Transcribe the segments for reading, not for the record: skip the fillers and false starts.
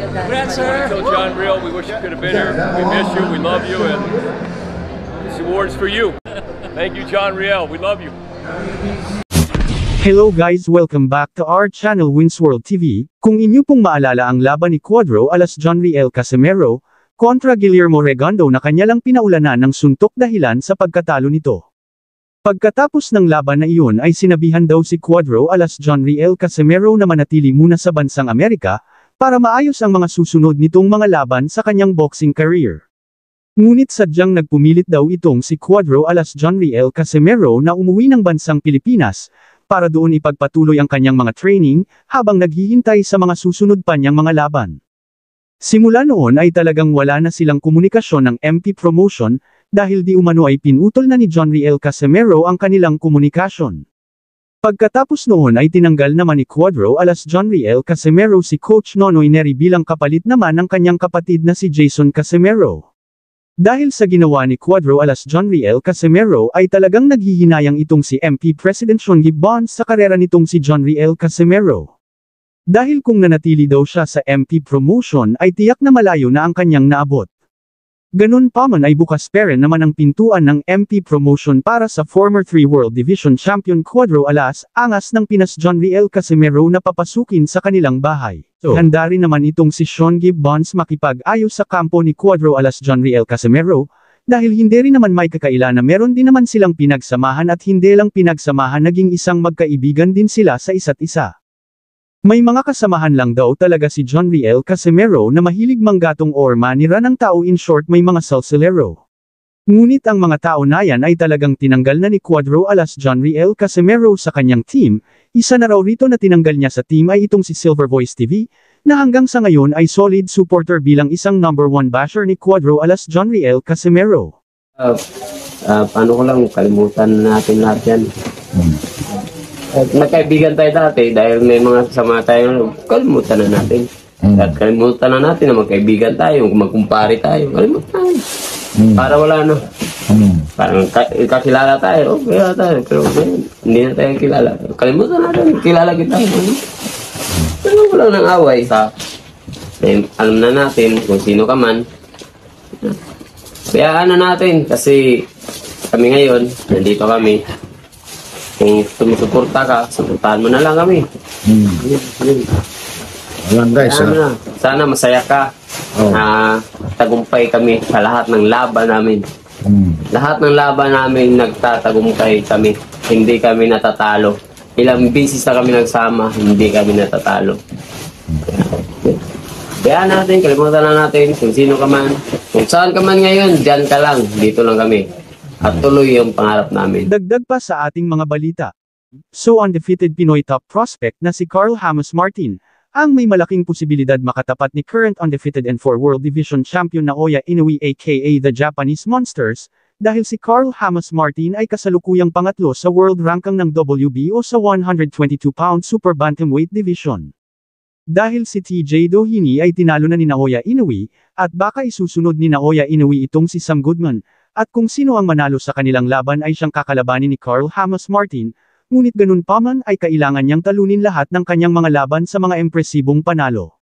Congrats, sir. Tell John Real we wish you could have been here. We miss you. We love you, and this award's for you. Thank you, John Real. We love you. Hello guys, welcome back to our channel Wins World TV. Kung inyo pong maalala ang laban ni Cuadro alas John Riel Casimero kontra Guillermo Regondo na kanya lang pinaulanan ng suntok dahilan sa pagkatalo nito. Pagkatapos ng laban na iyon ay sinabihan daw si Cuadro alas John Riel Casimero na manatili muna sa bansang Amerika para maayos ang mga susunod nitong mga laban sa kanyang boxing career. Ngunit sadyang nagpumilit daw itong si Cuadro alas John Riel Casimero na umuwi ng bansang Pilipinas para doon ipagpatuloy ang kanyang mga training habang naghihintay sa mga susunod pa niyang mga laban. Simula noon ay talagang wala na silang komunikasyon ng MP Promotion dahil di umano ay pinutol na ni John Riel Casimero ang kanilang komunikasyon. Pagkatapos noon ay tinanggal naman ni Cuadro alas John Riel Casimero si Coach Nonoy Neri bilang kapalit naman ng kanyang kapatid na si Jason Casimero. Dahil sa ginawa ni Cuadro alas John Riel Casimero ay talagang naghihinayang itong si MP President Sean Gibbons sa karera nitong si John Riel Casimero. Dahil kung nanatili daw siya sa MP Promotion ay tiyak na malayo na ang kanyang naabot. Ganun pa man ay bukas pa rin naman ang pintuan ng MP Promotion para sa former 3 World Division Champion Cuadro alas angas ng Pinas John Riel Casimero na papasukin sa kanilang bahay. Handa rin naman itong si Sean Gibbons makipag-ayos sa kampo ni Cuadro alas John Riel Casimero, dahil hindi rin naman may kakaila na meron din naman silang pinagsamahan at hindi lang pinagsamahan naging isang magkaibigan din sila sa isa't isa. May mga kasamahan lang daw talaga si John Riel Casimero na mahilig manggatong or manira ng tao, in short may mga salsalero. Ngunit ang mga tao na yan ay talagang tinanggal na ni Cuadro alas John Riel Casimero sa kanyang team. Isa na raw rito na tinanggal niya sa team ay itong si Silver Voice TV, na hanggang sa ngayon ay solid supporter bilang isang number 1 basher ni Cuadro alas John Riel Casimero. Paano ko lang kalimutan natin lahat yan. Nagkaibigan tayo dati dahil may mga kasama tayo, kalimutan na natin. At kalimutan na natin na magkaibigan tayo, magkumpare tayo, kalimutan. Para wala na. Parang kakilala tayo, kilala tayo, pero hindi na tayo kilala. Kalimutan natin, kilala kita. Pero wala nang away. Alam na natin kung sino ka man. Kaya ano natin, kasi kami ngayon, nandito kami. Kung sumusuporta ka, suportahan mo na lang kami. Ayan guys, sana masaya ka. Tagumpay kami sa lahat ng laban namin. Lahat ng laban namin nagtatagumpay kami. Hindi kami natatalo. Ilang beses na kami nagsama, hindi kami natatalo. Kaya natin, kalimutan na natin kung sino ka man. Kung saan ka man ngayon, dyan ka lang. Dito lang kami. At tuloy yung pangarap namin. Dagdag pa sa ating mga balita. So undefeated Pinoy top prospect na si Carl Hamas Martin, ang may malaking posibilidad makatapat ni current undefeated and 4 World Division Champion Naoya Inoue aka the Japanese Monsters, dahil si Carl Hamas Martin ay kasalukuyang pangatlo sa world ranking ng WBO sa 122-pound Super Bantamweight Division. Dahil si TJ Doheny ay tinalo na ni Naoya Inoue, at baka isusunod ni Naoya Inoue itong si Sam Goodman. At kung sino ang manalo sa kanilang laban ay siyang kakalabanin ni Carl Hamas Martin, ngunit ganun pa man ay kailangan niyang talunin lahat ng kanyang mga laban sa mga impresibong panalo.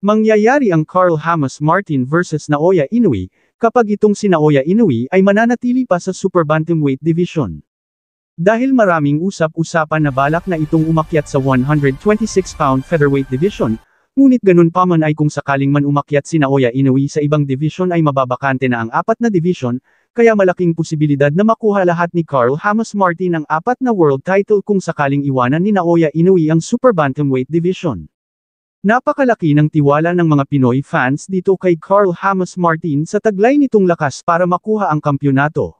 Mangyayari ang Carl Hamas Martin versus Naoya Inoue, kapag itong si Naoya Inoue ay mananatili pa sa Super Bantamweight Division. Dahil maraming usap-usapan na balak na itong umakyat sa 126-pound Featherweight Division, ngunit ganun pa man ay kung sakaling man umakyat si Naoya Inoue sa ibang division ay mababakante na ang 4 na division, kaya malaking posibilidad na makuha lahat ni Carl Hamas Martin ang 4 na world title kung sakaling iwanan ni Naoya Inoue ang Super Bantamweight Division. Napakalaki ng tiwala ng mga Pinoy fans dito kay Carl Hamas Martin sa taglay nitong lakas para makuha ang kampyonato.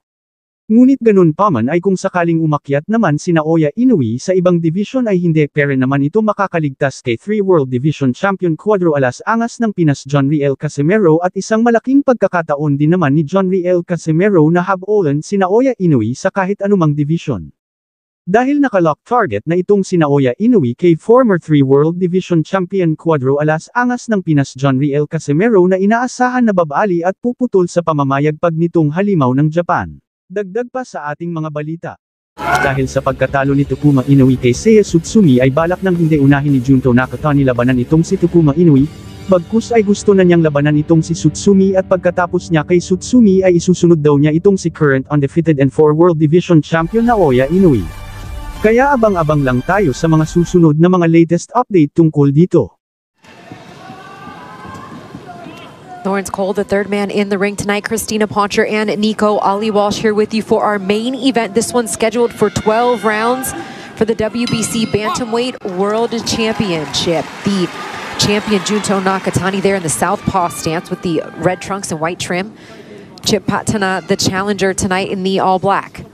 Ngunit ganun pa man ay kung sakaling umakyat naman si Naoya Inoue sa ibang division ay hindi pero naman ito makakaligtas kay 3 World Division Champion Cuadro alas angas ng Pinas John Riel Casimero at isang malaking pagkakataon din naman ni John Riel Casimero na habolan si Naoya Inoue sa kahit anumang division. Dahil nakalock target na itong si Naoya Inoue kay former 3 World Division Champion Cuadro Alas Angas ng Pinas John Riel Casimero na inaasahan na babali at puputol sa pamamayagpag nitong halimaw ng Japan. Dagdag pa sa ating mga balita. Dahil sa pagkatalo ni Takuma Inoue kay Seiya Tsutsumi ay balak nang hindi unahin ni Junto Nakatani labanan itong si Takuma Inoue, bagkus ay gusto na niyang labanan itong si Tsutsumi at pagkatapos niya kay Tsutsumi ay isusunod daw niya itong si current undefeated and 4 World Division Champion Naoya Inoue. Kaya abang-abang lang tayo sa mga susunod na mga latest update tungkol dito. Lawrence Cole, the third man in the ring tonight. Christina Poncher and Nico Ali Walsh here with you for our main event. This one's scheduled for 12 rounds for the WBC Bantamweight World Championship. The champion Junto Nakatani there in the southpaw stance with the red trunks and white trim. Chip Patana, the challenger tonight in the all black.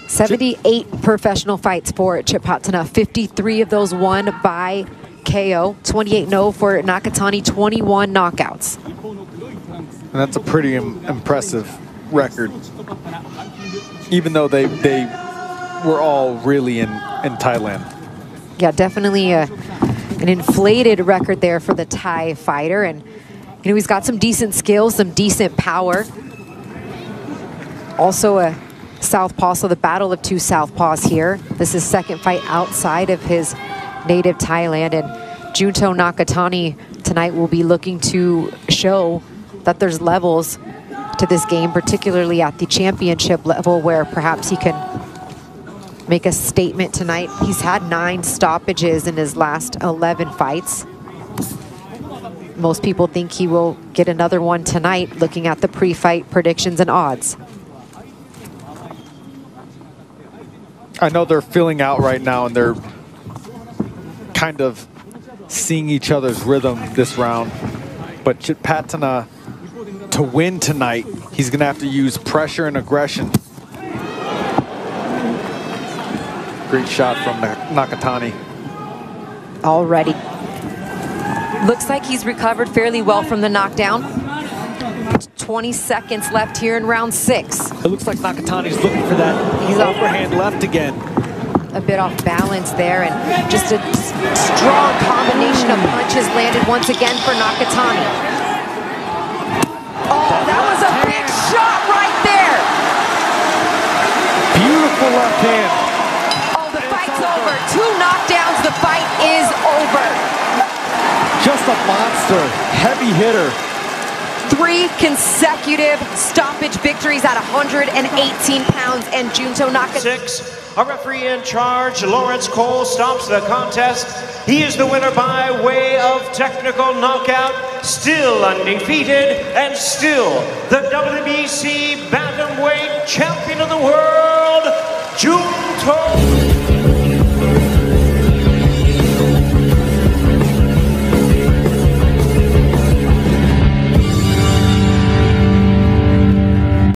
78 professional fights for Chip Patana, 53 of those won by KO, 28-0 for Nakatani, 21 knockouts. And that's a pretty impressive record, even though they were all really in Thailand. Yeah, definitely an inflated record there for the Thai fighter, and you know he's got some decent skills, some decent power. Also a southpaw, so the battle of two southpaws here. This is second fight outside of his native Thailand, and Junto Nakatani tonight will be looking to show that there's levels to this game, particularly at the championship level, where perhaps he can make a statement tonight. He's had 9 stoppages in his last 11 fights. Most people think he will get another one tonight, looking at the pre-fight predictions and odds. I know they're filling out right now, and they're kind of seeing each other's rhythm this round. But Chip Patana, to win tonight, he's going to have to use pressure and aggression. Great shot from Nakatani. Already. Looks like he's recovered fairly well from the knockdown. 20 seconds left here in round 6. It looks like Nakatani's looking for that overhand left again. A bit off balance there, and just a strong combination of punches landed once again for Nakatani. Oh, that was a big shot right there. Beautiful left hand. Oh, the fight's over. 2 knockdowns, the fight is over. Just a monster, heavy hitter. 3 consecutive stoppage victories at 118 pounds, and Junto Nakatani. 6, a referee in charge, Lawrence Cole, stops the contest. He is the winner by way of technical knockout, still undefeated, and still the WBC Bantamweight Champion of the World, Junto